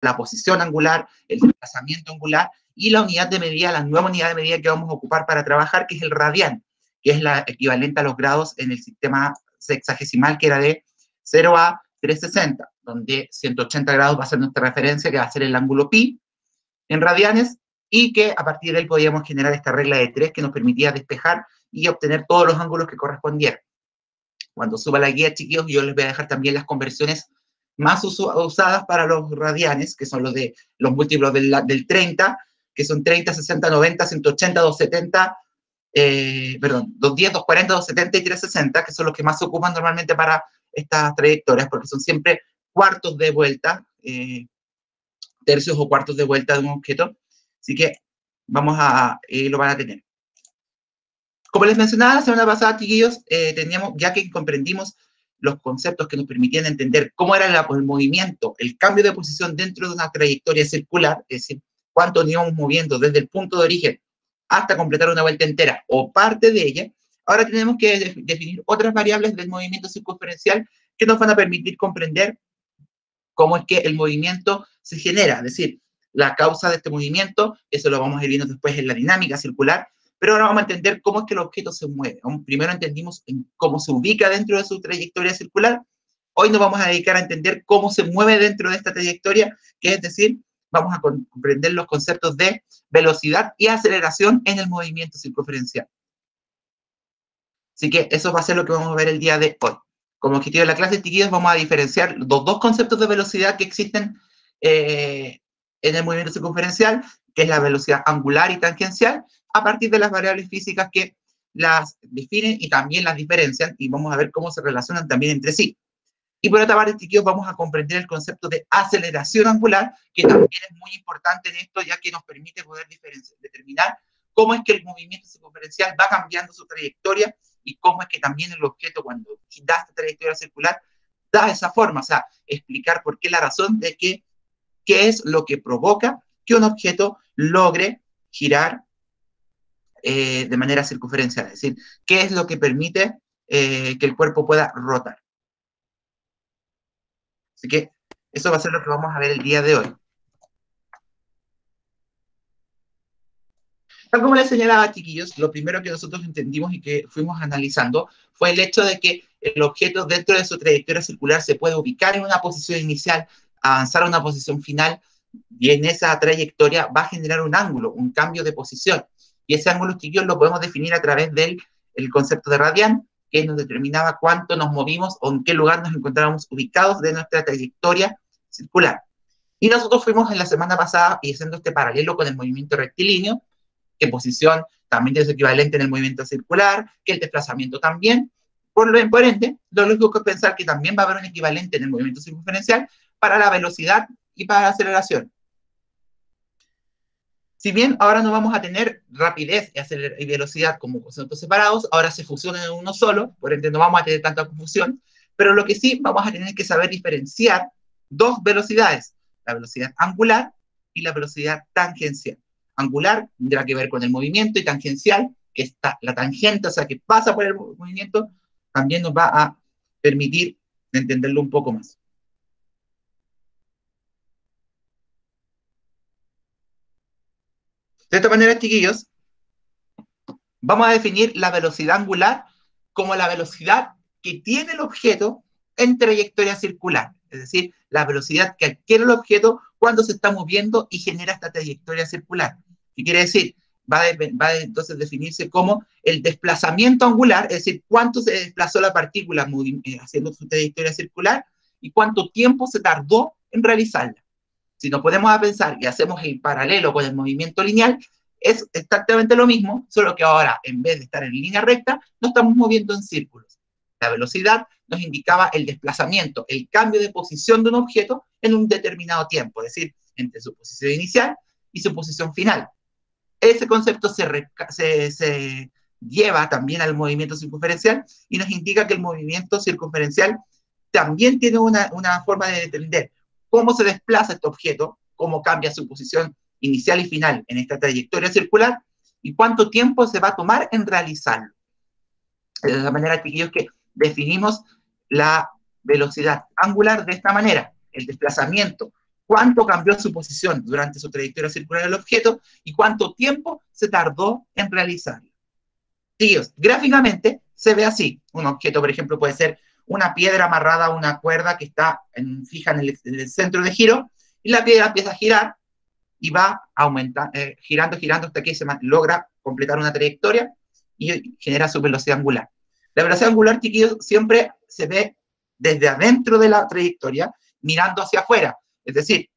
la posición angular, el desplazamiento angular, y la unidad de medida, la nueva unidad de medida que vamos a ocupar para trabajar, que es el radian, que es la equivalente a los grados en el sistema sexagesimal, que era de 0 a 360, donde 180 grados va a ser nuestra referencia, que va a ser el ángulo pi en radianes, y que a partir de él podíamos generar esta regla de 3 que nos permitía despejar y obtener todos los ángulos que correspondieran. Cuando suba la guía, chiquillos, yo les voy a dejar también las conversiones más usadas para los radianes, que son los múltiplos del 30, que son 30, 60, 90, 180, 270, perdón, 210, 240, 270 y 360, que son los que más se ocupan normalmente para estas trayectorias, porque son siempre cuartos de vuelta, tercios o cuartos de vuelta de un objeto. Así que lo van a tener. Como les mencionaba la semana pasada, chiquillos, teníamos, ya que comprendimos los conceptos que nos permitían entender cómo era el movimiento, el cambio de posición dentro de una trayectoria circular, es decir, cuánto nos íbamos moviendo desde el punto de origen hasta completar una vuelta entera o parte de ella. Ahora tenemos que definir otras variables del movimiento circunferencial que nos van a permitir comprender cómo es que el movimiento se genera, es decir, la causa de este movimiento, eso lo vamos a ir viendo después en la dinámica circular, pero ahora vamos a entender cómo es que el objeto se mueve. Primero entendimos cómo se ubica dentro de su trayectoria circular. Hoy nos vamos a dedicar a entender cómo se mueve dentro de esta trayectoria, que es decir, vamos a comprender los conceptos de velocidad y aceleración en el movimiento circunferencial. Así que eso va a ser lo que vamos a ver el día de hoy. Como objetivo de la clase, chiquillos, vamos a diferenciar los dos conceptos de velocidad que existen en el movimiento circunferencial, que es la velocidad angular y tangencial, a partir de las variables físicas que las definen y también las diferencian, y vamos a ver cómo se relacionan también entre sí. Y por otra parte, chiquillos, vamos a comprender el concepto de aceleración angular, que también es muy importante en esto, ya que nos permite poder determinar cómo es que el movimiento circunferencial va cambiando su trayectoria y cómo es que también el objeto, cuando da esta trayectoria circular, da esa forma, o sea, explicar por qué la razón de qué es lo que provoca que un objeto logre girar de manera circunferencial, es decir, qué es lo que permite que el cuerpo pueda rotar. Así que eso va a ser lo que vamos a ver el día de hoy. Tal como les señalaba, chiquillos, lo primero que nosotros entendimos y que fuimos analizando fue el hecho de que el objeto dentro de su trayectoria circular se puede ubicar en una posición inicial, avanzar a una posición final, y en esa trayectoria va a generar un ángulo, un cambio de posición. Y ese ángulo, chiquillos, lo podemos definir a través del concepto de radian, que nos determinaba cuánto nos movimos o en qué lugar nos encontrábamos ubicados de nuestra trayectoria circular. Y nosotros fuimos en la semana pasada y haciendo este paralelo con el movimiento rectilíneo, que posición también es equivalente en el movimiento circular, que el desplazamiento también. Por ende, lo lógico es pensar que también va a haber un equivalente en el movimiento circunferencial para la velocidad y para la aceleración. Si bien ahora no vamos a tener rapidez y velocidad como conceptos separados, ahora se fusionan en uno solo, por ende no vamos a tener tanta confusión, pero lo que sí vamos a tener que saber diferenciar dos velocidades, la velocidad angular y la velocidad tangencial. Angular tendrá que ver con el movimiento, y tangencial, que está la tangente, o sea, que pasa por el movimiento, también nos va a permitir entenderlo un poco más. De esta manera, chiquillos, vamos a definir la velocidad angular como la velocidad que tiene el objeto en trayectoria circular, es decir, la velocidad que adquiere el objeto cuando se está moviendo y genera esta trayectoria circular. ¿Qué quiere decir? Va a entonces definirse como el desplazamiento angular, es decir, cuánto se desplazó la partícula haciendo su trayectoria circular y cuánto tiempo se tardó en realizarla. Si nos ponemos a pensar y hacemos el paralelo con el movimiento lineal, es exactamente lo mismo, solo que ahora, en vez de estar en línea recta, nos estamos moviendo en círculos. La velocidad nos indicaba el desplazamiento, el cambio de posición de un objeto en un determinado tiempo, es decir, entre su posición inicial y su posición final. Ese concepto se lleva también al movimiento circunferencial y nos indica que el movimiento circunferencial también tiene una forma de entender cómo se desplaza este objeto, cómo cambia su posición inicial y final en esta trayectoria circular y cuánto tiempo se va a tomar en realizarlo. De la manera, chiquillos, que definimos la velocidad angular de esta manera, el desplazamiento, cuánto cambió su posición durante su trayectoria circular del objeto y cuánto tiempo se tardó en realizarlo. Tíos, gráficamente se ve así. Un objeto, por ejemplo, puede ser una piedra amarrada a una cuerda que está fija en el centro de giro, y la piedra empieza a girar y va aumentando, girando hasta que se logra completar una trayectoria y genera su velocidad angular. La velocidad angular, chiquillos, siempre se ve desde adentro de la trayectoria, mirando hacia afuera. Es decir,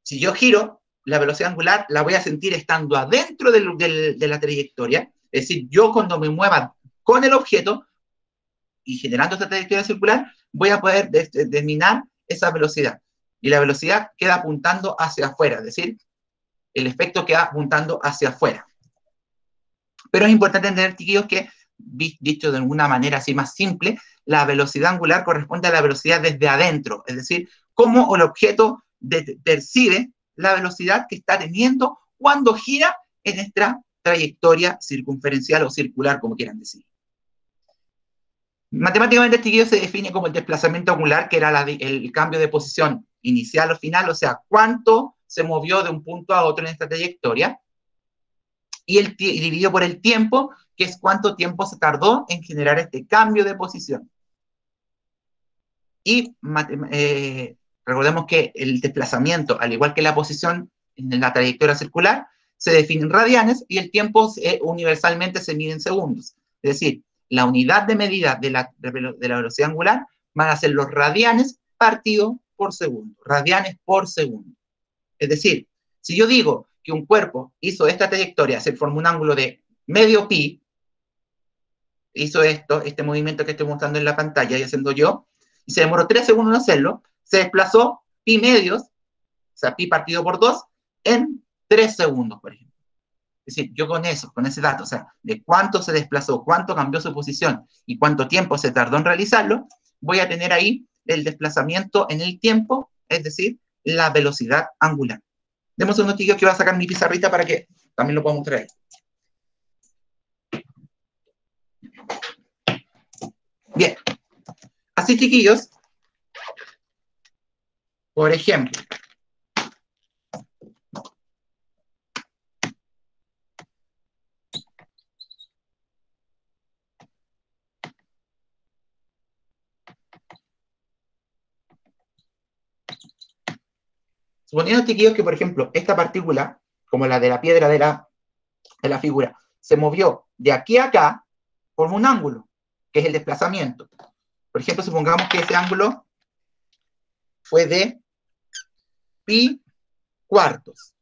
si yo giro, la velocidad angular la voy a sentir estando adentro de la trayectoria. Es decir, yo cuando me mueva con el objeto y generando esta trayectoria circular, voy a poder determinar esa velocidad. Y la velocidad queda apuntando hacia afuera, es decir, el efecto queda apuntando hacia afuera. Pero es importante entender, chiquillos, que, dicho de alguna manera así más simple, la velocidad angular corresponde a la velocidad desde adentro, es decir, cómo el objeto percibe la velocidad que está teniendo cuando gira en esta trayectoria circunferencial o circular, como quieran decir. Matemáticamente, chiquillos, se define como el desplazamiento angular, que era el cambio de posición inicial o final, o sea, cuánto se movió de un punto a otro en esta trayectoria, y dividido por el tiempo, que es cuánto tiempo se tardó en generar este cambio de posición. Y recordemos que el desplazamiento, al igual que la posición en la trayectoria circular, se define en radianes y el tiempo universalmente se mide en segundos. Es decir, la unidad de medida de la velocidad angular van a ser los radianes partido por segundo. Radianes por segundo. Es decir, si yo digo que un cuerpo hizo esta trayectoria, se formó un ángulo de medio pi, hizo este movimiento que estoy mostrando en la pantalla y haciendo yo, y se demoró 3 segundos en hacerlo, se desplazó pi medios, o sea, pi partido por 2, en 3 segundos, por ejemplo. Es decir, yo con ese dato, o sea, de cuánto se desplazó, cuánto cambió su posición y cuánto tiempo se tardó en realizarlo, voy a tener ahí el desplazamiento en el tiempo, es decir, la velocidad angular. Demos unos chiquillos que voy a sacar mi pizarrita para que también lo pueda mostrar ahí. Bien. Así, chiquillos, por ejemplo, suponiendo, chiquillos, que, por ejemplo, esta partícula, como la de la piedra de la figura, se movió de aquí a acá, forma un ángulo, que es el desplazamiento. Por ejemplo, supongamos que ese ángulo fue de pi cuartos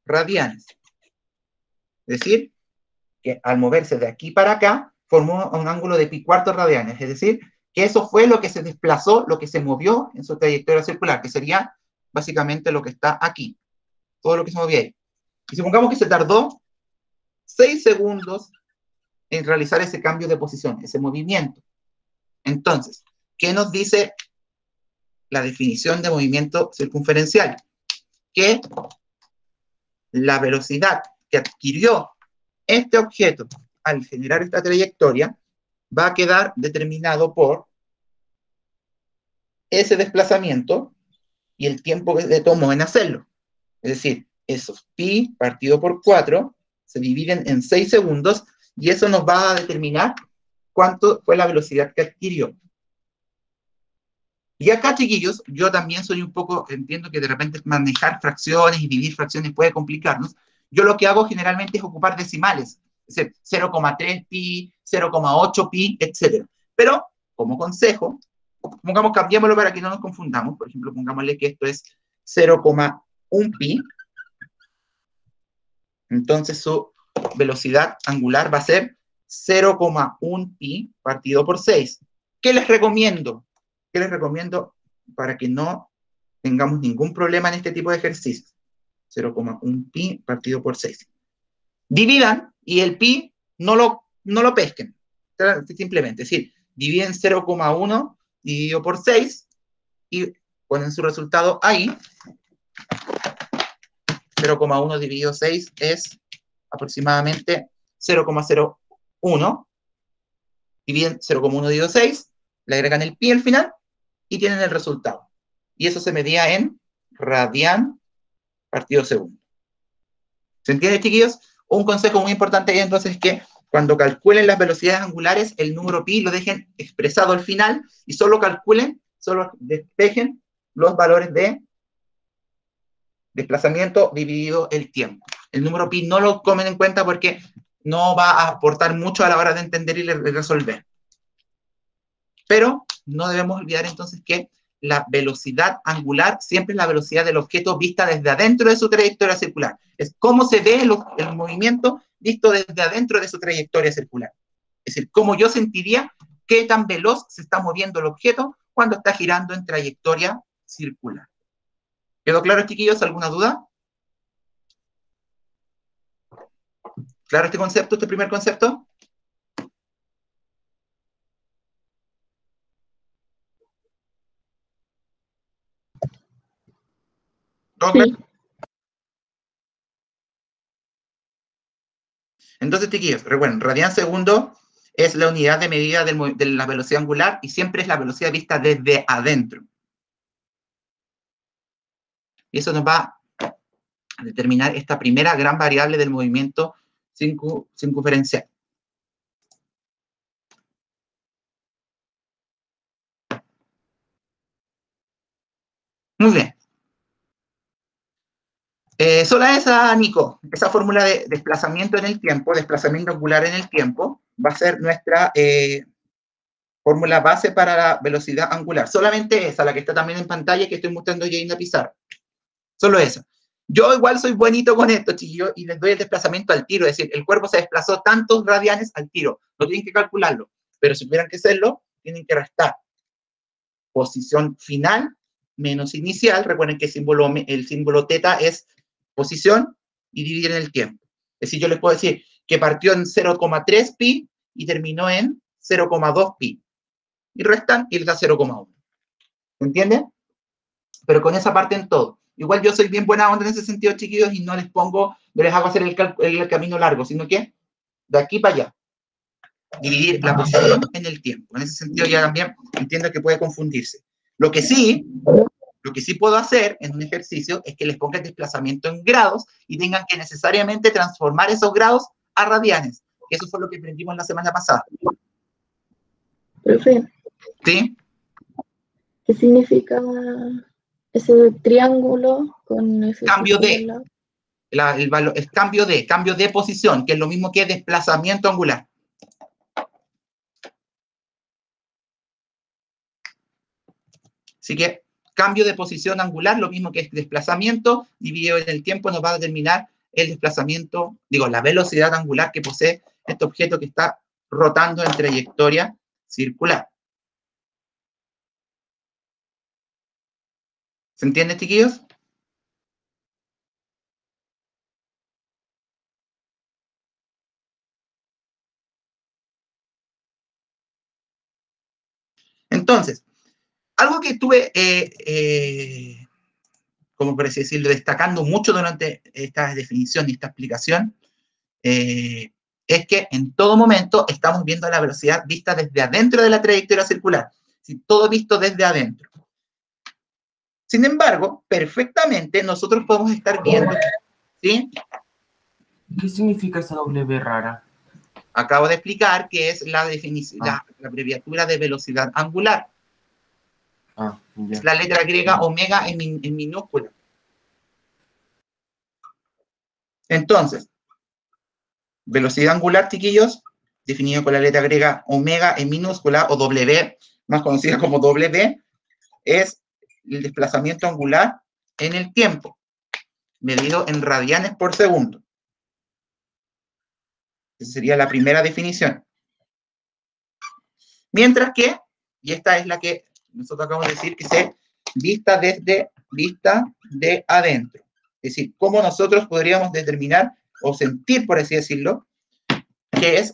radianes. Es decir, que al moverse de aquí para acá, formó un ángulo de pi cuartos radianes. Es decir, que eso fue lo que se desplazó, lo que se movió en su trayectoria circular, que sería básicamente lo que está aquí. Todo lo que se movía ahí. Y supongamos que se tardó 6 segundos en realizar ese cambio de posición, ese movimiento. Entonces, ¿qué nos dice la definición de movimiento circunferencial? Que la velocidad que adquirió este objeto al generar esta trayectoria va a quedar determinado por ese desplazamiento y el tiempo que le tomó en hacerlo. Es decir, esos pi partido por 4 se dividen en 6 segundos y eso nos va a determinar cuánto fue la velocidad que adquirió. Y acá, chiquillos, yo también soy un poco, entiendo que de repente manejar fracciones y dividir fracciones puede complicarnos. Yo lo que hago generalmente es ocupar decimales, es decir, 0,3 pi, 0,8 pi, etc. Pero, como consejo, pongamos, cambiémoslo para que no nos confundamos. Por ejemplo, pongámosle que esto es 0,1 pi. Entonces su velocidad angular va a ser 0,1 pi partido por 6. ¿Qué les recomiendo? ¿Qué les recomiendo para que no tengamos ningún problema en este tipo de ejercicios? 0,1 pi partido por 6. Dividan y el pi no lo pesquen. Simplemente, es decir, dividen 0,1 dividido por 6 y ponen su resultado ahí. 0,1 dividido 6 es aproximadamente 0,01. Dividen 0,1 dividido 6, le agregan el pi al final y tienen el resultado. y eso se medía en radian partido segundo. ¿Se entiende, chiquillos? Un consejo muy importante ahí entonces es que cuando calculen las velocidades angulares, el número pi lo dejen expresado al final y solo calculen, solo despejen los valores de desplazamiento dividido el tiempo. El número pi no lo tomen en cuenta porque no va a aportar mucho a la hora de entender y resolver. Pero no debemos olvidar entonces que la velocidad angular siempre es la velocidad del objeto vista desde adentro de su trayectoria circular. Es cómo se ve el movimiento visto desde adentro de su trayectoria circular. Es decir, cómo yo sentiría qué tan veloz se está moviendo el objeto cuando está girando en trayectoria circular. ¿Quedó claro, chiquillos? ¿Alguna duda? ¿Claro este concepto, este primer concepto? ¿Todo claro? Sí. Entonces, chiquillos, recuerden, radian segundo es la unidad de medida de la velocidad angular y siempre es la velocidad vista desde adentro. Y eso nos va a determinar esta primera gran variable del movimiento circunferencial. Muy bien. Solo esa, Nico, esa fórmula de desplazamiento en el tiempo, desplazamiento angular en el tiempo, va a ser nuestra fórmula base para la velocidad angular. Solamente esa, la que está también en pantalla, que estoy mostrando ya en la pizarra. Solo esa. Yo igual soy buenito con esto, chiquillos, y les doy el desplazamiento al tiro, es decir, el cuerpo se desplazó tantos radianes al tiro, no tienen que calcularlo, pero si tuvieran que hacerlo, tienen que restar posición final menos inicial, recuerden que el símbolo teta es posición y dividir en el tiempo. Es decir, yo les puedo decir que partió en 0,3 pi y terminó en 0,2 pi, y restan y les da 0,1. ¿Se entiende? Pero con esa parte en todo. Igual yo soy bien buena onda en ese sentido, chiquillos, y no les hago hacer el camino largo, sino que de aquí para allá. Dividir la posición en el tiempo. En ese sentido ya también entiendo que puede confundirse. Lo que sí puedo hacer en un ejercicio es que les ponga el desplazamiento en grados y tengan que necesariamente transformar esos grados a radianes. Eso fue lo que aprendimos la semana pasada. Profe, ¿Sí? ¿qué significa ese triángulo con ese Cambio círculo al de. lado? El valor, es cambio de posición, que es lo mismo que desplazamiento angular. Así que cambio de posición angular, lo mismo que es desplazamiento, dividido en el tiempo, nos va a determinar el desplazamiento, la velocidad angular que posee este objeto que está rotando en trayectoria circular. ¿Se entiende, chiquillos? Entonces, algo que estuve, como por así decirlo, destacando mucho durante esta definición y esta explicación, es que en todo momento estamos viendo la velocidad vista desde adentro de la trayectoria circular. Todo visto desde adentro. Sin embargo, perfectamente nosotros podemos estar viendo, ¿sí? ¿Qué significa esa W rara? Acabo de explicar que es la definición, la abreviatura de velocidad angular. Ya. Es la letra griega omega en minúscula. Entonces, velocidad angular, chiquillos, definido con la letra griega omega en minúscula, o W, más conocida como W, es el desplazamiento angular en el tiempo, medido en radianes por segundo. Esa sería la primera definición. Mientras que, y esta es la que nosotros acabamos de decir, que se vista de adentro. Es decir, cómo nosotros podríamos determinar o sentir, por así decirlo, que es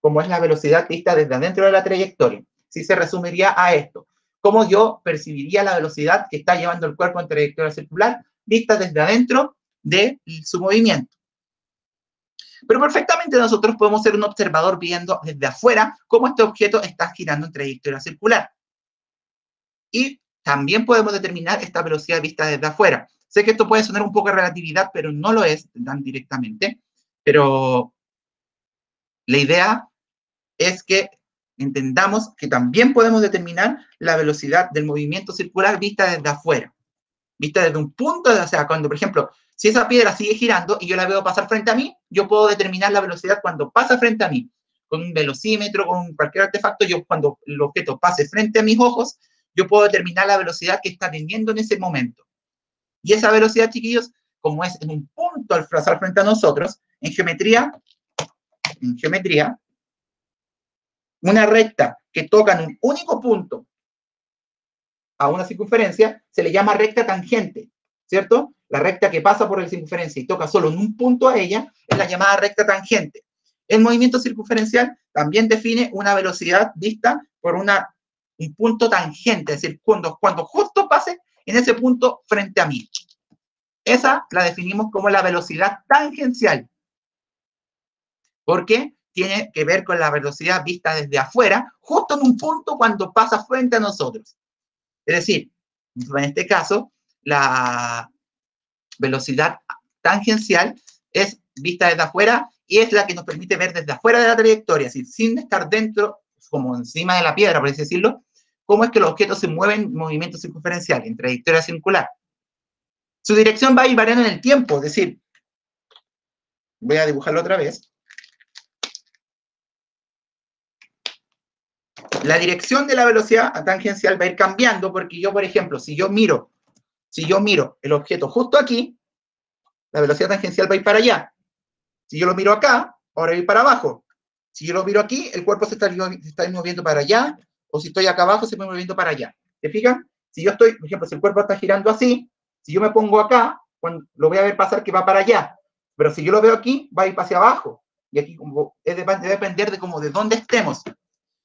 como es la velocidad vista desde adentro de la trayectoria. Sí se resumiría a esto. ¿Cómo yo percibiría la velocidad que está llevando el cuerpo en trayectoria circular vista desde adentro de su movimiento? Pero perfectamente nosotros podemos ser un observador viendo desde afuera cómo este objeto está girando en trayectoria circular. Y también podemos determinar esta velocidad vista desde afuera. Sé que esto puede sonar un poco de relatividad, pero no lo es tan directamente. Pero la idea es que entendamos que también podemos determinar la velocidad del movimiento circular vista desde afuera. Vista desde un punto, o sea, cuando, por ejemplo, si esa piedra sigue girando y yo la veo pasar frente a mí, yo puedo determinar la velocidad cuando pasa frente a mí. Con un velocímetro, con cualquier artefacto, yo cuando el objeto pase frente a mis ojos, yo puedo determinar la velocidad que está teniendo en ese momento. Y esa velocidad, chiquillos, como es en un punto al pasar frente a nosotros, en geometría, una recta que toca en un único punto a una circunferencia se le llama recta tangente, ¿cierto? La recta que pasa por la circunferencia y toca solo en un punto a ella es la llamada recta tangente. El movimiento circunferencial también define una velocidad vista por un punto tangente, es decir, cuando justo pase en ese punto frente a mí. Esa la definimos como la velocidad tangencial. ¿Por qué? Tiene que ver con la velocidad vista desde afuera, justo en un punto cuando pasa frente a nosotros. Es decir, en este caso, la velocidad tangencial es vista desde afuera y es la que nos permite ver desde afuera de la trayectoria, es decir, sin estar dentro, como encima de la piedra, por así decirlo, cómo es que los objetos se mueven en movimiento circunferencial, en trayectoria circular. Su dirección va a ir variando en el tiempo, es decir, voy a dibujarlo otra vez. La dirección de la velocidad tangencial va a ir cambiando porque yo, por ejemplo, si yo miro el objeto justo aquí, la velocidad tangencial va a ir para allá. Si yo lo miro acá, ahora va a ir para abajo. Si yo lo miro aquí, el cuerpo se está moviendo para allá, o si estoy acá abajo, se va moviendo para allá. ¿Se fijan? Si yo estoy, por ejemplo, si el cuerpo está girando así, si yo me pongo acá, lo voy a ver pasar que va para allá. Pero si yo lo veo aquí, va a ir hacia abajo. Y aquí debe depender de dónde estemos.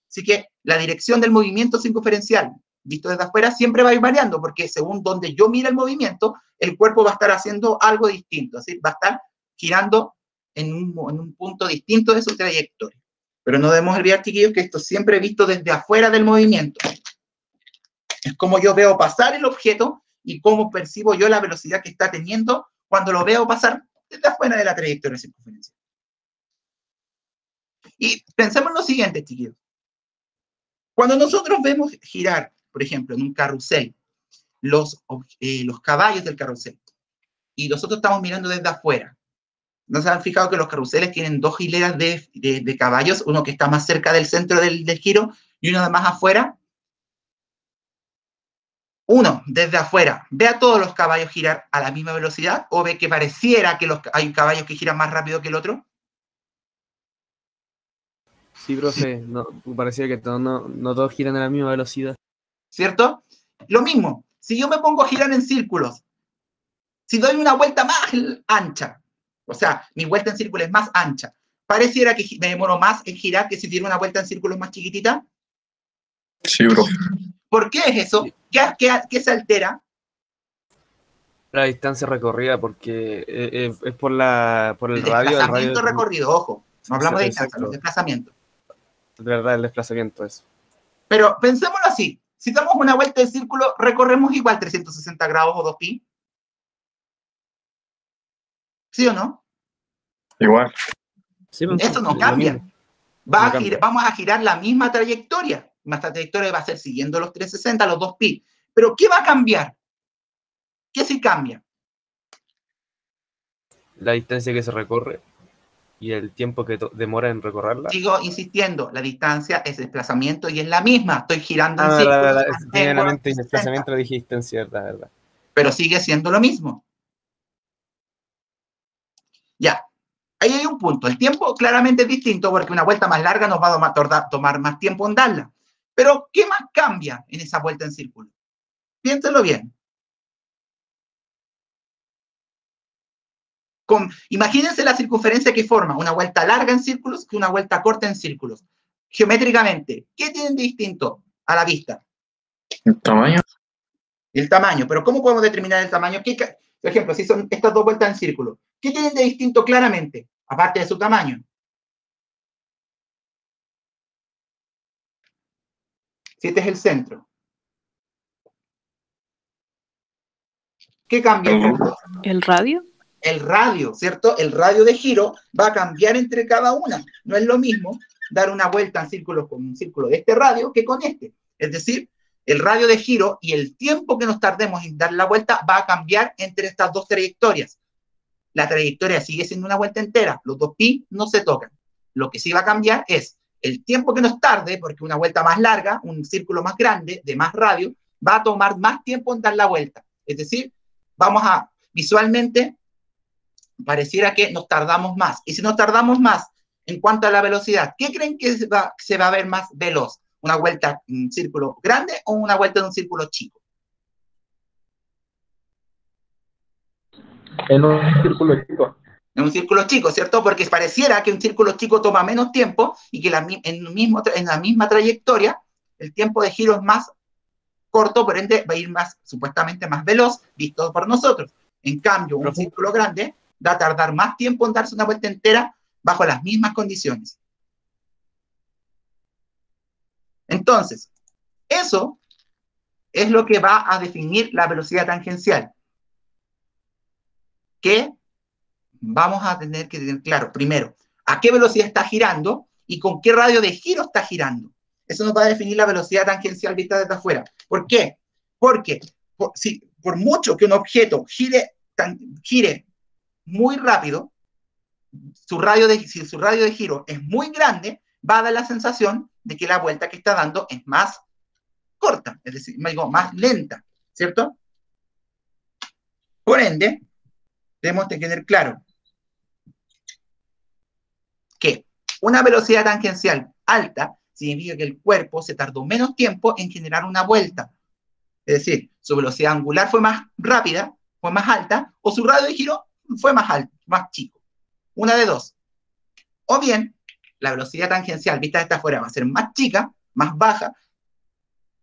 Así que la dirección del movimiento circunferencial, visto desde afuera, siempre va a ir variando, porque según donde yo mire el movimiento, el cuerpo va a estar haciendo algo distinto, es decir, va a estar girando en un punto distinto de su trayectoria. Pero no debemos olvidar, chiquillos, que esto siempre es visto desde afuera del movimiento. Es como yo veo pasar el objeto y cómo percibo yo la velocidad que está teniendo cuando lo veo pasar desde afuera de la trayectoria circunferencial. Y pensemos en lo siguiente, chiquillos. Cuando nosotros vemos girar, por ejemplo, en un carrusel, los caballos del carrusel, y nosotros estamos mirando desde afuera, ¿no se han fijado que los carruseles tienen dos hileras de caballos, uno que está más cerca del centro del giro y uno de más afuera? Uno, desde afuera, ¿ve a todos los caballos girar a la misma velocidad o ve que pareciera que hay caballos que giran más rápido que el otro? Sí, profe, no, parecía que no todos giran a la misma velocidad. ¿Cierto? Lo mismo, si yo me pongo a girar en círculos, si doy una vuelta más ancha, o sea, mi vuelta en círculo es más ancha, pareciera que me demoro más en girar que si diera una vuelta en círculos más chiquitita. Sí, bro. ¿Por qué es eso? ¿Qué se altera? La distancia recorrida, porque es por el radio. Desplazamiento recorrido, ojo. No hablamos de distancia, exacto. no desplazamiento. De verdad, el desplazamiento es. Pero pensémoslo así. Si damos una vuelta en círculo, recorremos igual 360 grados o 2pi. ¿Sí o no? Igual. Sí, eso no cambia. Vamos a girar la misma trayectoria. Nuestra trayectoria va a ser siguiendo los 360, los 2pi. Pero ¿qué va a cambiar? ¿Qué sí cambia? La distancia que se recorre y el tiempo que demora en recorrerla. Sigo insistiendo, la distancia es desplazamiento y es la misma. Estoy girando en círculos. Tiene la mente y desplazamiento, dije distancia, verdad. Pero sigue siendo lo mismo. Ya, ahí hay un punto. El tiempo claramente es distinto porque una vuelta más larga nos va a tomar más tiempo en darla. Pero, ¿qué más cambia en esa vuelta en círculo? Piénsenlo bien. Imagínense la circunferencia que forma una vuelta larga en círculos que una vuelta corta en círculos. Geométricamente, ¿qué tienen de distinto a la vista? ¿El tamaño? El tamaño. Pero ¿cómo podemos determinar el tamaño? Por ejemplo, si son estas dos vueltas en círculo, ¿qué tienen de distinto claramente? Aparte de su tamaño. Si este es el centro. ¿Qué cambia? ¿El radio? El radio, ¿cierto? El radio de giro va a cambiar entre cada una. No es lo mismo dar una vuelta en círculo con un círculo de este radio que con este. Es decir, el radio de giro y el tiempo que nos tardemos en dar la vuelta va a cambiar entre estas dos trayectorias. La trayectoria sigue siendo una vuelta entera, los dos pi no se tocan. Lo que sí va a cambiar es el tiempo que nos tarde, porque una vuelta más larga, un círculo más grande, de más radio, va a tomar más tiempo en dar la vuelta. Es decir, vamos a, visualmente, pareciera que nos tardamos más. Y si nos tardamos más en cuanto a la velocidad, ¿qué creen que se va a ver más veloz? ¿Una vuelta en un círculo grande o una vuelta en un círculo chico? En un círculo chico. En un círculo chico, ¿cierto? Porque pareciera que un círculo chico toma menos tiempo y que en la misma trayectoria el tiempo de giro es más corto, por ende va a ir más, supuestamente más veloz, visto por nosotros. En cambio, un círculo grande va a tardar más tiempo en darse una vuelta entera bajo las mismas condiciones. Entonces, eso es lo que va a definir la velocidad tangencial. Que vamos a tener que tener claro, primero, a qué velocidad está girando y con qué radio de giro está girando. Eso nos va a definir la velocidad tangencial vista desde afuera. ¿Por qué? Porque por mucho que un objeto gire muy rápido, si su radio de giro es muy grande, va a dar la sensación de que la vuelta que está dando es más corta, es decir, más lenta, ¿cierto? Por ende, debemos tener claro que una velocidad tangencial alta significa que el cuerpo se tardó menos tiempo en generar una vuelta. Es decir, su velocidad angular fue más rápida, fue más alta, o su radio de giro fue más alto, más chico. Una de dos. O bien, la velocidad tangencial vista desde afuera va a ser más chica, más baja,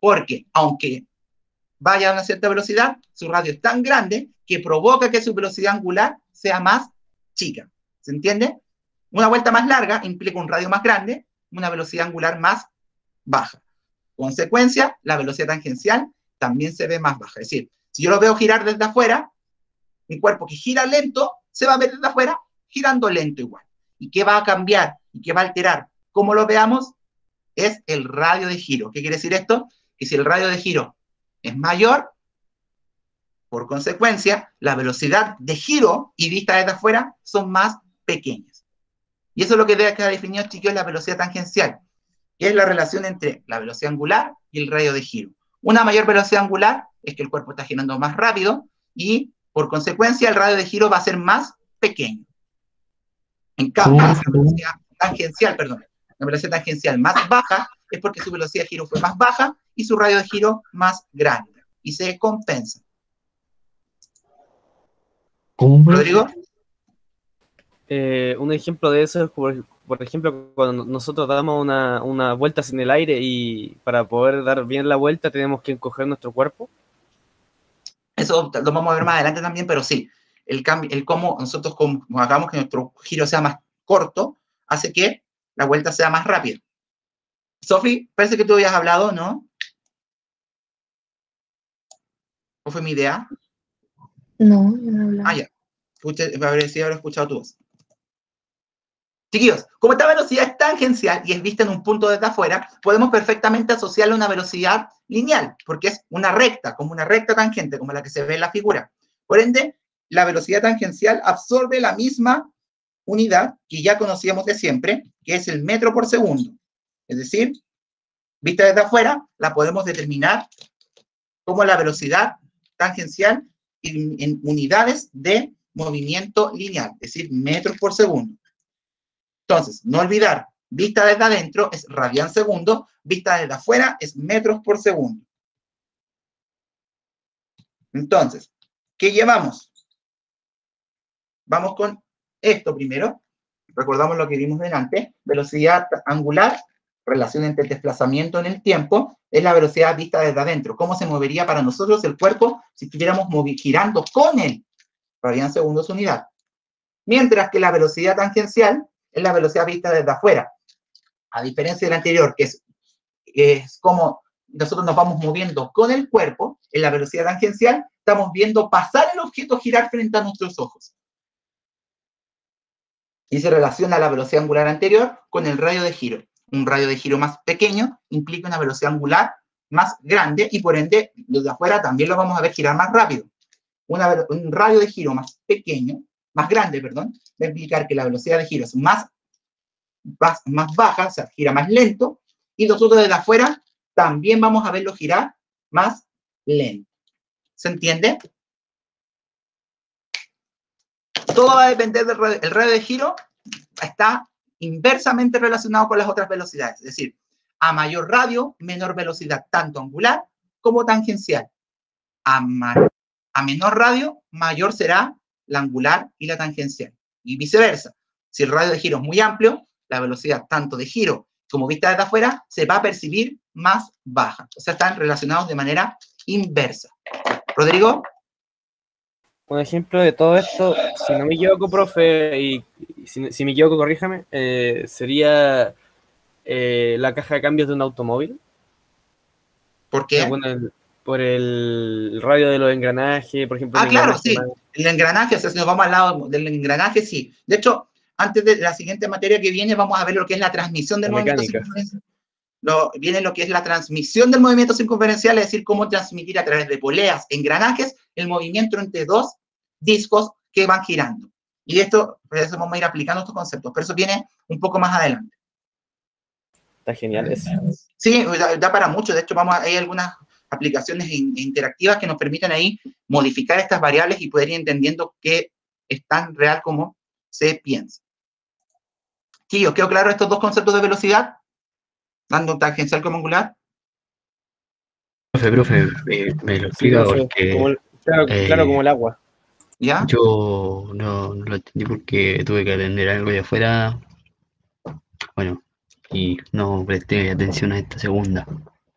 porque aunque vaya a una cierta velocidad, su radio es tan grande que provoca que su velocidad angular sea más chica. ¿Se entiende? Una vuelta más larga implica un radio más grande, una velocidad angular más baja. Consecuencia, la velocidad tangencial también se ve más baja. Es decir, si yo lo veo girar desde afuera, un cuerpo que gira lento se va a ver desde afuera girando lento igual. ¿Y qué va a cambiar? ¿Y qué va a alterar? ¿Cómo lo veamos? Es el radio de giro. ¿Qué quiere decir esto? Que si el radio de giro es mayor, por consecuencia, la velocidad de giro y vista desde afuera son más pequeñas. Y eso es lo que queda definido, chicos, la velocidad tangencial, que es la relación entre la velocidad angular y el radio de giro. Una mayor velocidad angular es que el cuerpo está girando más rápido y, por consecuencia, el radio de giro va a ser más pequeño. En cambio, la velocidad tangencial más baja es porque su velocidad de giro fue más baja y su radio de giro más grande. Y se compensa. ¿Cómo? ¿Rodrigo? Un ejemplo de eso es, por ejemplo, cuando nosotros damos una vuelta en el aire y para poder dar bien la vuelta tenemos que encoger nuestro cuerpo. Eso lo vamos a ver más adelante también, pero sí, el cómo nosotros hagamos que nuestro giro sea más corto, hace que la vuelta sea más rápida. Sofi, parece que tú habías hablado, ¿no? ¿O fue mi idea? No, yo no hablaba. Ah, ya. Me habría haber escuchado tu voz. Chiquillos, como esta velocidad es tangencial y es vista en un punto desde afuera, podemos perfectamente asociarle a una velocidad lineal, porque es una recta, como una recta tangente, como la que se ve en la figura. Por ende, la velocidad tangencial absorbe la misma unidad que ya conocíamos de siempre, que es el metro por segundo. Es decir, vista desde afuera, la podemos determinar como la velocidad tangencial en unidades de movimiento lineal, es decir, metros por segundo. Entonces, no olvidar, vista desde adentro es radian segundo, vista desde afuera es metros por segundo. Entonces, ¿qué llevamos? Vamos con esto primero. Recordamos lo que vimos delante. Velocidad angular, relación entre el desplazamiento en el tiempo, es la velocidad vista desde adentro. ¿Cómo se movería para nosotros el cuerpo si estuviéramos girando con él? Radian segundos unidad. Mientras que la velocidad tangencial es la velocidad vista desde afuera. A diferencia del anterior, que es como nosotros nos vamos moviendo con el cuerpo, en la velocidad tangencial, estamos viendo pasar el objeto girar frente a nuestros ojos. Y se relaciona la velocidad angular anterior con el radio de giro. Un radio de giro más pequeño implica una velocidad angular más grande y por ende, desde afuera también lo vamos a ver girar más rápido. Un radio de giro más pequeño, más grande, perdón, va a implicar que la velocidad de giro es más baja, o sea, gira más lento, y nosotros desde afuera también vamos a verlo girar más lento. ¿Se entiende? Todo va a depender del radio. El radio de giro está inversamente relacionado con las otras velocidades, es decir, a mayor radio, menor velocidad, tanto angular como tangencial. A menor radio, mayor será la angular y la tangencial. Y viceversa. Si el radio de giro es muy amplio, la velocidad tanto de giro como vista desde afuera se va a percibir más baja. O sea, están relacionados de manera inversa. Rodrigo. Un ejemplo de todo esto, si no me equivoco, profe, y si me equivoco, corríjame, sería la caja de cambios de un automóvil. ¿Por qué? Por el radio de los engranajes, por ejemplo. Claro, sí. El engranaje, o sea, si nos vamos al lado del engranaje, sí. De hecho, antes de la siguiente materia que viene, vamos a ver lo que es la transmisión del movimiento circunferencial. Viene lo que es la transmisión del movimiento circunferencial, es decir, cómo transmitir a través de poleas, engranajes, el movimiento entre dos discos que van girando. Y esto, por eso vamos a ir aplicando estos conceptos, pero eso viene un poco más adelante. Está genial eso. Sí, da para mucho. De hecho, hay algunas aplicaciones interactivas que nos permiten ahí modificar estas variables y poder ir entendiendo qué es tan real como se piensa. Sí, ¿os quedó claro estos dos conceptos de velocidad? Tanto tangencial como angular. Profe, me lo explica porque... Claro, como el agua. ¿Ya? Yo no lo entendí porque tuve que atender algo de afuera. Bueno, y no presté atención a esta segunda.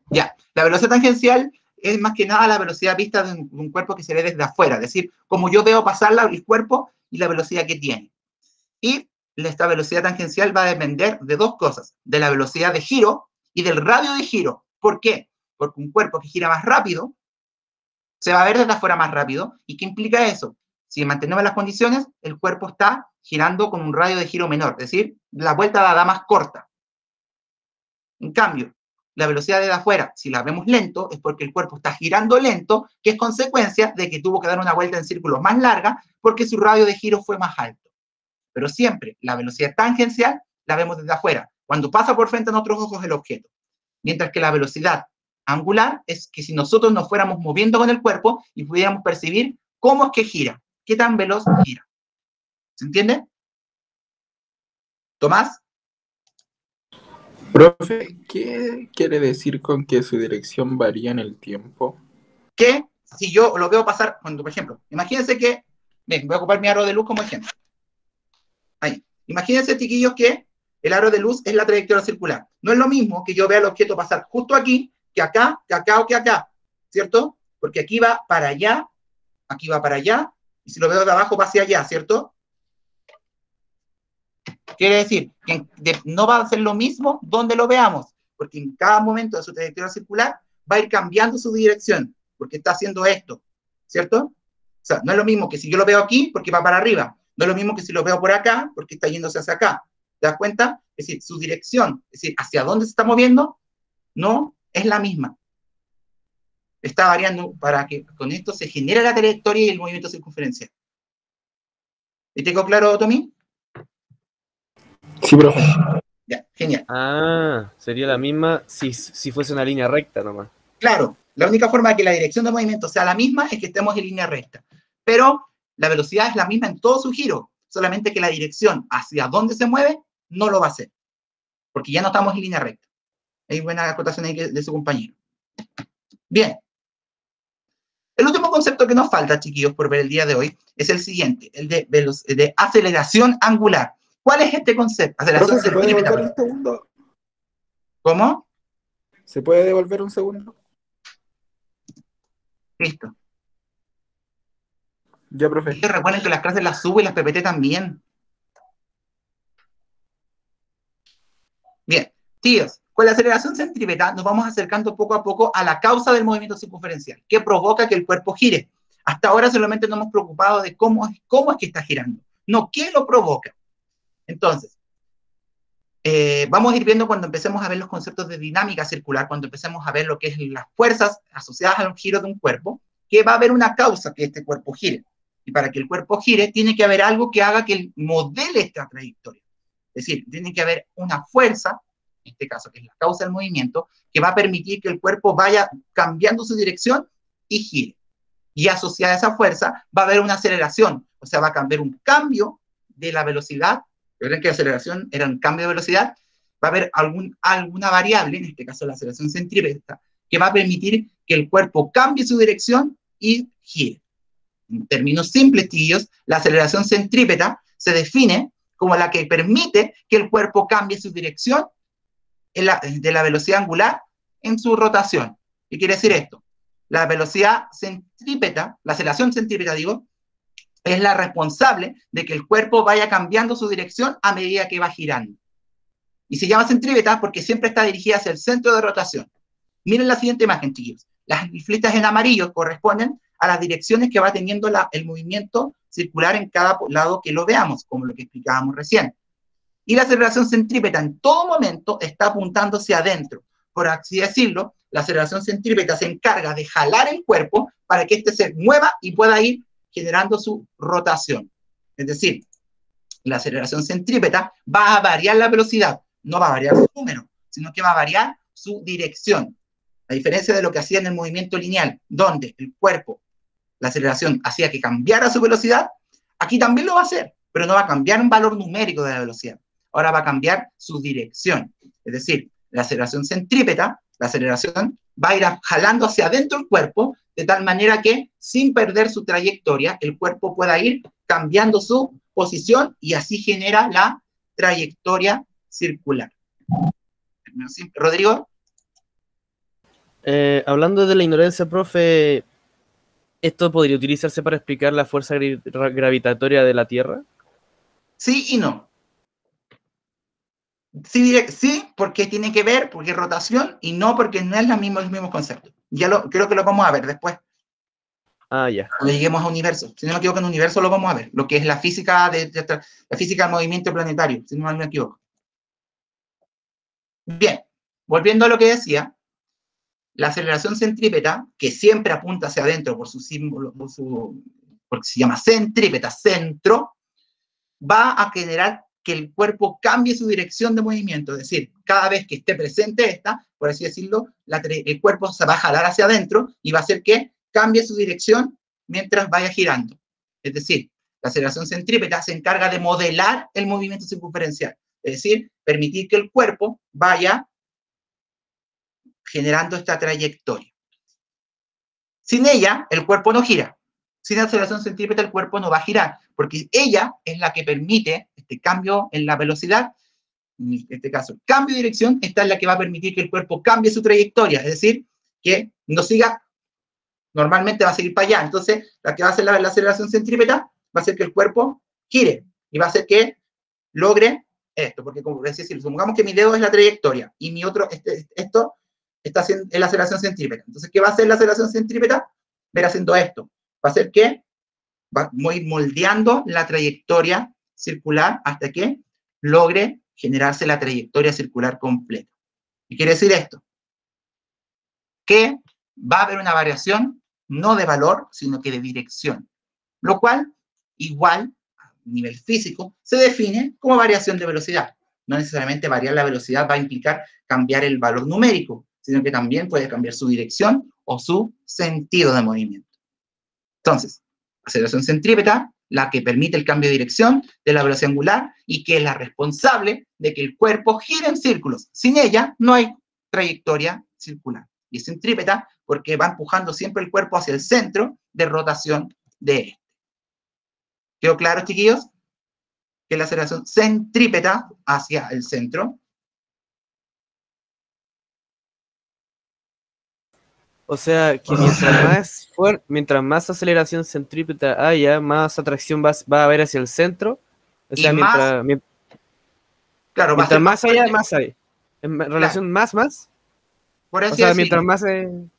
Ya, la velocidad tangencial es más que nada la velocidad vista de un cuerpo que se ve desde afuera, es decir, como yo veo pasar el cuerpo y la velocidad que tiene. Y esta velocidad tangencial va a depender de dos cosas, de la velocidad de giro y del radio de giro. ¿Por qué? Porque un cuerpo que gira más rápido se va a ver desde afuera más rápido. ¿Y qué implica eso? Si mantenemos las condiciones, el cuerpo está girando con un radio de giro menor, es decir, la vuelta la da más corta. En cambio, la velocidad de afuera, si la vemos lento, es porque el cuerpo está girando lento, que es consecuencia de que tuvo que dar una vuelta en círculos más larga porque su radio de giro fue más alto. Pero siempre la velocidad tangencial la vemos desde afuera, cuando pasa por frente a nuestros ojos el objeto. Mientras que la velocidad angular es que si nosotros nos fuéramos moviendo con el cuerpo y pudiéramos percibir cómo es que gira, qué tan veloz gira. ¿Se entiende? ¿Tomás? Profe, ¿qué quiere decir con que su dirección varía en el tiempo? Que si yo lo veo pasar, cuando, por ejemplo, imagínense que, ven, voy a ocupar mi aro de luz como ejemplo. Ahí. Imagínense, chiquillos, que el aro de luz es la trayectoria circular. No es lo mismo que yo vea el objeto pasar justo aquí, que acá o que acá, ¿cierto? Porque aquí va para allá, y si lo veo de abajo va hacia allá, ¿cierto? Quiere decir que no va a ser lo mismo donde lo veamos, porque en cada momento de su trayectoria circular va a ir cambiando su dirección, porque está haciendo esto, ¿cierto? O sea, no es lo mismo que si yo lo veo aquí, porque va para arriba, no es lo mismo que si lo veo por acá, porque está yéndose hacia acá. ¿Te das cuenta? Es decir, su dirección, es decir, hacia dónde se está moviendo, no es la misma. Está variando para que con esto se genere la trayectoria y el movimiento circunferencial. ¿Y te quedó claro, Tommy? Sí, profe. Ya, genial. Sería la misma si fuese una línea recta nomás. Claro, la única forma de que la dirección de movimiento sea la misma es que estemos en línea recta. Pero la velocidad es la misma en todo su giro, solamente que la dirección hacia dónde se mueve no lo va a hacer, porque ya no estamos en línea recta. Hay buena acotación ahí de su compañero. Bien. El último concepto que nos falta, chiquillos, por ver el día de hoy, es el siguiente, el de aceleración angular. ¿Cuál es este concepto? Aceleración. ¿Se puede devolver un segundo? ¿Cómo? ¿Se puede devolver un segundo? Listo. Ya, profe. Y recuerden que las clases las subo y las PPT también. Bien. Tíos, Con la aceleración centrípeta nos vamos acercando poco a poco a la causa del movimiento circunferencial, que provoca que el cuerpo gire. Hasta ahora solamente nos hemos preocupado de cómo es que está girando, no qué lo provoca. Entonces, vamos a ir viendo cuando empecemos a ver los conceptos de dinámica circular, cuando empecemos a ver lo que es las fuerzas asociadas al giro de un cuerpo, que va a haber una causa que este cuerpo gire. Y para que el cuerpo gire, tiene que haber algo que haga que él modele esta trayectoria. Es decir, tiene que haber una fuerza, en este caso que es la causa del movimiento, que va a permitir que el cuerpo vaya cambiando su dirección y gire. Y asociada a esa fuerza va a haber una aceleración, o sea, va a cambiar un cambio de la velocidad. Recuerden que la aceleración era un cambio de velocidad. Va a haber alguna variable, en este caso la aceleración centrípeta, que va a permitir que el cuerpo cambie su dirección y gire. En términos simples, chiquillos, la aceleración centrípeta se define como la que permite que el cuerpo cambie su dirección de la velocidad angular en su rotación. ¿Qué quiere decir esto? La velocidad centrípeta, la aceleración centrípeta, digo, es la responsable de que el cuerpo vaya cambiando su dirección a medida que va girando. Y se llama centrípeta porque siempre está dirigida hacia el centro de rotación. Miren la siguiente imagen, chiquillos. Las flechas en amarillo corresponden a las direcciones que va teniendo el movimiento circular en cada lado que lo veamos, como lo que explicábamos recién. Y la aceleración centrípeta en todo momento está apuntando hacia adentro. Por así decirlo, la aceleración centrípeta se encarga de jalar el cuerpo para que éste se mueva y pueda ir generando su rotación. Es decir, la aceleración centrípeta va a variar la velocidad, no va a variar su número, sino que va a variar su dirección. A diferencia de lo que hacía en el movimiento lineal, donde el cuerpo, la aceleración hacía que cambiara su velocidad, aquí también lo va a hacer, pero no va a cambiar un valor numérico de la velocidad. Ahora va a cambiar su dirección. Es decir, la aceleración centrípeta, la aceleración va a ir jalando hacia adentro el cuerpo, de tal manera que, sin perder su trayectoria, el cuerpo pueda ir cambiando su posición y así genera la trayectoria circular. Rodrigo. Hablando de la ignorancia, profe, ¿esto podría utilizarse para explicar la fuerza gravitatoria de la Tierra? Sí y no. Sí, porque tiene que ver, porque es rotación, y no porque no es el mismo concepto. Creo que lo vamos a ver después. Ah, ya. Cuando lleguemos a universo. Si no me equivoco, en universo lo vamos a ver. Lo que es la física la física del movimiento planetario, si no me equivoco. Bien, volviendo a lo que decía, la aceleración centrípeta, que siempre apunta hacia adentro por su símbolo, porque se llama centrípeta, centro, va a generar que el cuerpo cambie su dirección de movimiento. Es decir, cada vez que esté presente esta, por así decirlo, el cuerpo se va a jalar hacia adentro y va a hacer que cambie su dirección mientras vaya girando. Es decir, la aceleración centrípeta se encarga de modelar el movimiento circunferencial. Es decir, permitir que el cuerpo vaya generando esta trayectoria. Sin ella, el cuerpo no gira. Sin aceleración centrípeta, el cuerpo no va a girar, porque ella es la que permite este cambio en la velocidad, en este caso, el cambio de dirección, esta es la que va a permitir que el cuerpo cambie su trayectoria, es decir, que no siga, normalmente va a seguir para allá. Entonces, la que va a hacer la aceleración centrípeta va a hacer que el cuerpo gire, y va a hacer que logre esto, porque como es decir, supongamos que mi dedo es la trayectoria, y mi otro, esto está haciendo la aceleración centrípeta. Entonces, ¿qué va a hacer la aceleración centrípeta? Va a ir haciendo esto. Va a hacer que va a ir moldeando la trayectoria circular hasta que logre generarse la trayectoria circular completa. ¿Qué quiere decir esto? Que va a haber una variación no de valor, sino que de dirección. Lo cual, igual, a nivel físico, se define como variación de velocidad. No necesariamente variar la velocidad va a implicar cambiar el valor numérico, sino que también puede cambiar su dirección o su sentido de movimiento. Entonces, aceleración centrípeta, la que permite el cambio de dirección de la velocidad angular y que es la responsable de que el cuerpo gire en círculos. Sin ella no hay trayectoria circular. Y es centrípeta porque va empujando siempre el cuerpo hacia el centro de rotación de este. ¿Quedó claro, chiquillos? Que la aceleración centrípeta hacia el centro. O sea, que mientras más aceleración centrípeta haya, más atracción va a haber hacia el centro. O sea, claro, mientras más haya, más hay. En relación más. Por O así sea, decirlo. mientras más...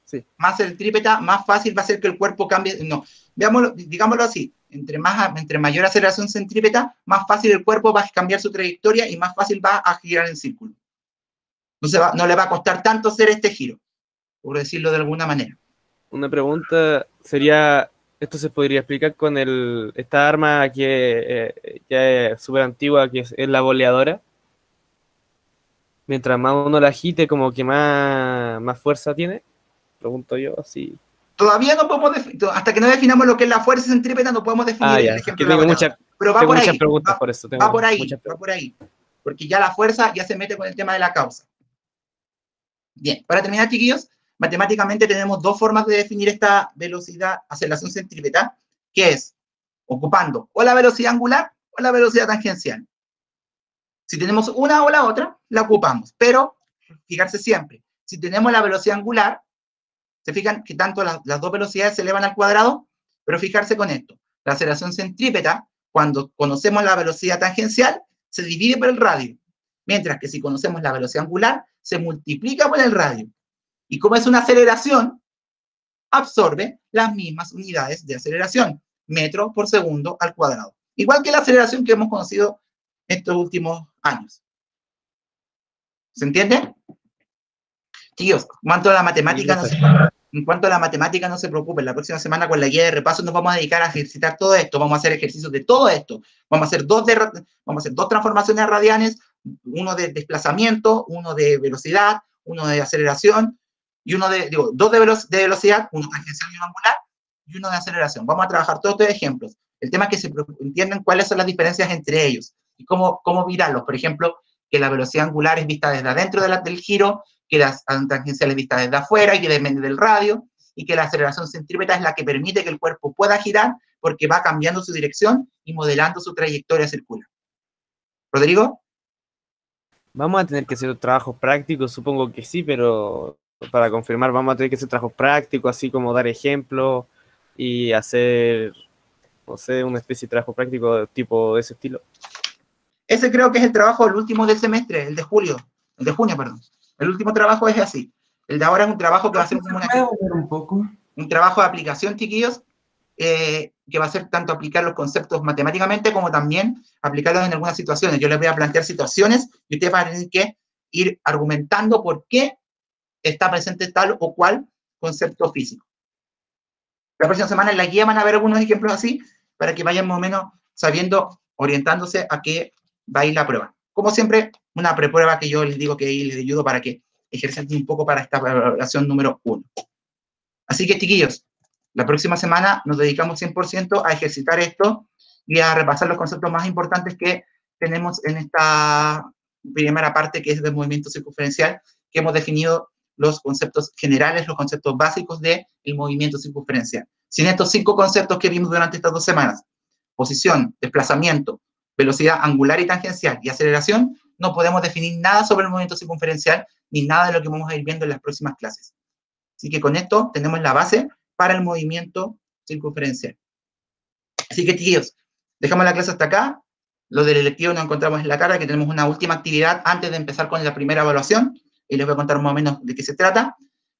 sí. Más centrípeta, más fácil va a ser que el cuerpo cambie. No, veámoslo, digámoslo así, entre mayor aceleración centrípeta, más fácil el cuerpo va a cambiar su trayectoria y más fácil va a girar en círculo. No le va a costar tanto hacer este giro, por decirlo de alguna manera. Una pregunta sería, ¿esto se podría explicar con esta arma que ya es súper antigua, que es la boleadora? Mientras más uno la agite, como que más fuerza tiene. Pregunto yo, así. Todavía no podemos hasta que no definamos lo que es la fuerza centrípeta, no podemos definir el Ya, ejemplo que de la tengo boleadora. Pero va tengo por muchas ahí, preguntas por eso. va por ahí, porque ya la fuerza ya se mete con el tema de la causa. Bien, para terminar, chiquillos, matemáticamente tenemos dos formas de definir esta velocidad, aceleración centrípeta, que es ocupando o la velocidad angular o la velocidad tangencial. Si tenemos una o la otra, la ocupamos, pero fijarse siempre, si tenemos la velocidad angular, se fijan que tanto las dos velocidades se elevan al cuadrado, pero fijarse con esto, la aceleración centrípeta, cuando conocemos la velocidad tangencial, se divide por el radio, mientras que si conocemos la velocidad angular, se multiplica por el radio. Y como es una aceleración, absorbe las mismas unidades de aceleración, metro por segundo al cuadrado. Igual que la aceleración que hemos conocido estos últimos años. ¿Se entiende? Chicos, en cuanto a la matemática, no se preocupen. La próxima semana con la guía de repaso nos vamos a dedicar a ejercitar todo esto. Vamos a hacer ejercicios de todo esto. Vamos a hacer dos transformaciones radianes, uno de desplazamiento, uno de velocidad, uno de aceleración, y dos de velocidad, uno tangencial y uno angular, y uno de aceleración. Vamos a trabajar todos estos ejemplos. El tema es que se entiendan cuáles son las diferencias entre ellos y cómo mirarlos. Por ejemplo, que la velocidad angular es vista desde adentro del giro, que las tangenciales vistas desde afuera y que depende del radio, y que la aceleración centrípeta es la que permite que el cuerpo pueda girar porque va cambiando su dirección y modelando su trayectoria circular. ¿Rodrigo? Vamos a tener que hacer trabajos prácticos, supongo que sí, pero para confirmar vamos a tener que hacer trabajos prácticos, así como dar ejemplos y hacer, no sé, una especie de trabajo práctico tipo de ese estilo. Ese creo que es el trabajo del último del semestre, el de junio, perdón. El último trabajo es así. El de ahora es un trabajo que va a ser como un trabajo de aplicación, chiquillos, que va a ser tanto aplicar los conceptos matemáticamente como también aplicarlos en algunas situaciones. Yo les voy a plantear situaciones y ustedes van a tener que ir argumentando por qué está presente tal o cual concepto físico. La próxima semana en la guía van a ver algunos ejemplos así para que vayan más o menos sabiendo, orientándose a qué va a ir la prueba. Como siempre, una preprueba que yo les digo que les ayudo para que ejerzan un poco para esta evaluación número 1. Así que, chiquillos, la próxima semana nos dedicamos 100% a ejercitar esto y a repasar los conceptos más importantes que tenemos en esta primera parte, que es del movimiento circunferencial, que hemos definido los conceptos generales, los conceptos básicos del movimiento circunferencial. Sin estos 5 conceptos que vimos durante estas 2 semanas, posición, desplazamiento, velocidad angular y tangencial y aceleración, no podemos definir nada sobre el movimiento circunferencial ni nada de lo que vamos a ir viendo en las próximas clases. Así que con esto tenemos la base para el movimiento circunferencial. Así que, chiquillos, dejamos la clase hasta acá. Lo del electivo nos encontramos en la tarde, que tenemos una última actividad antes de empezar con la primera evaluación, y les voy a contar más o menos de qué se trata.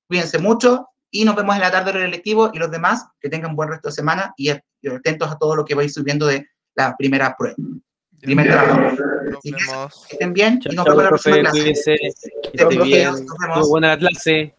Cuídense mucho, y nos vemos en la tarde del electivo, y los demás, que tengan buen resto de semana, y atentos a todo lo que vais subiendo de la primera prueba. Primer trabajo. Nos vemos. Que estén bien, Chao, y nos vemos en la próxima profe, clase. cuídense, que esté bien. Nos vemos. Estuvo buena la clase.